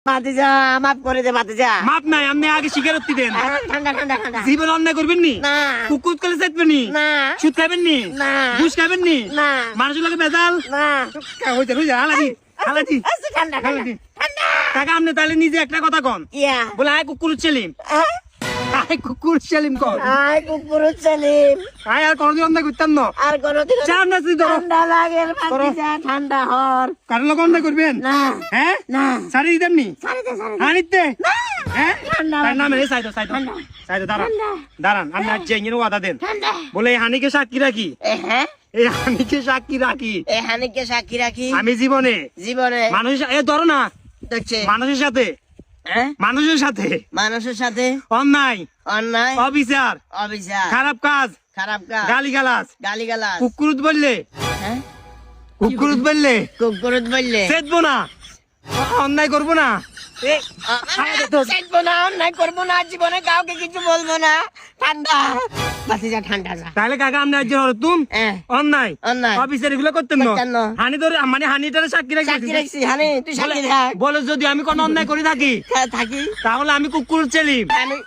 ভাতিজা মাফ করে দে ভাতিজা। মাপ নাই, আপনি আগে স্বীকারোক্তি দেন। ঠান্ডা ঠান্ডা ঠান্ডা। জীবন অন্যায় করবেন নি? না কুকুর করে চাইবেন নি? না সুদ খাবেন নি? না ঘুষ খাবেন নি? না মানুষের লাগে বেজাল না। হইতে হইতে হালাজি হালাজি আচ্ছা, ঠান্ডা ঠান্ডা ঠান্ডা। কাকা, আপনি তাহলে নিজে একটা কথা কন, ইয়া বলে আয় কুকুর সেলিম, আয় কুকুর সেলিম কন। আয় কুকুর সেলিম। আয় আর কোনদিন অন্যায় করতেন না। আর কোনদিন চার না তুই ধরো ঠান্ডা লাগে ভাতিজা, ঠান্ডা হর। কারোর লোক অন্যায় করবেন? না হ্যাঁ না সারি দিতেন নি? সারি দে সারি দে। হানিতে হ্যাঁ ঠান্ডা তার নামে সাইদো সাইদো ঠান্ডা সাইদো দাঁড়ান ঠান্ডা দাঁড়ান, আমি আজ জেঙ্গির ওয়াদা দেন, ঠান্ডা। বলে এই হানিকে সাক্ষী রাখি, হ্যাঁ এই হানিকে সাক্ষী রাখি এই হানিকে সাক্ষী রাখি আমি জীবনে জীবনে। মানুষের এ ধরো না, দেখছে মানুষের সাথে হ্যাঁ মানুষের সাথে মানুষের সাথে অন্যায় অন্যায় অবিচার অবিচার খারাপ কাজ খারাপ কাজ গালিগালাজ গালিগালাজ কুকুরুত বললে হ্যাঁ কুকুরুত বললে কুকুরত বললে চেতবো না, অন্যায় করবো না। চাইবো না, অন্যায় করবো না, জীবনে কাউকে কিছু বলবো না। ঠান্ডা ভাতিজা ঠান্ডা যা। তাহলে কাকা আপনি আজ তুম হ্যাঁ অন্যায় অন্যায় অফিসের এগুলো করতেন না। করতেন না। হানি ধরে মানে হানিটারে সাক্ষী সাক্ষী রাখি রাখছি হানি, তুই সাক্ষী থাক। বলে যদি আমি কোন অন্যায় করে থাকি থাকি তাহলে আমি কুকুর সেলিম। আমি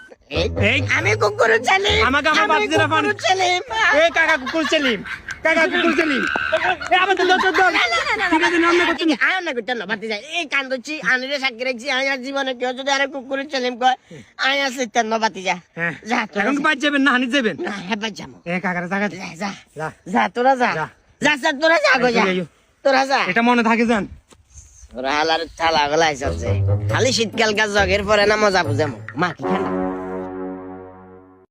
এই আমি কুকুর সেলিম। আমাকে আমার ভাতিজারা পান। কুকুর সেলিম। এই কাকা কুকুর সেলিম, কাকা কুকুর সেলিম। এ আমাদের দশ দশ ঠিক আছে, অন্যায় করতেন না। আয় না করতেন না ভাতিজা, এই কান্দছি আনিরে সাক্ষী রাখছি। আমি আর জীবনে কেউ যদি আরে কুকুর সেলিম কয় আয় আছে তেন ভাতিজা। হ্যাঁ যা তোরা এখন কি বাদ যাবেন না হানি যাবেন? না হেবার যাবো। এ কাকার জায়গা যা যা যা যা তোরা যা যা। যা যা তোরা যা গো যা আইয়ো। তোরা যা। এটা মনে থাকে যান। তোরা হালার চালা গলাই চলছে খালি শীতকাল কাজ জগের পরে না মজা বুঝামো মা কি ঠান্ডা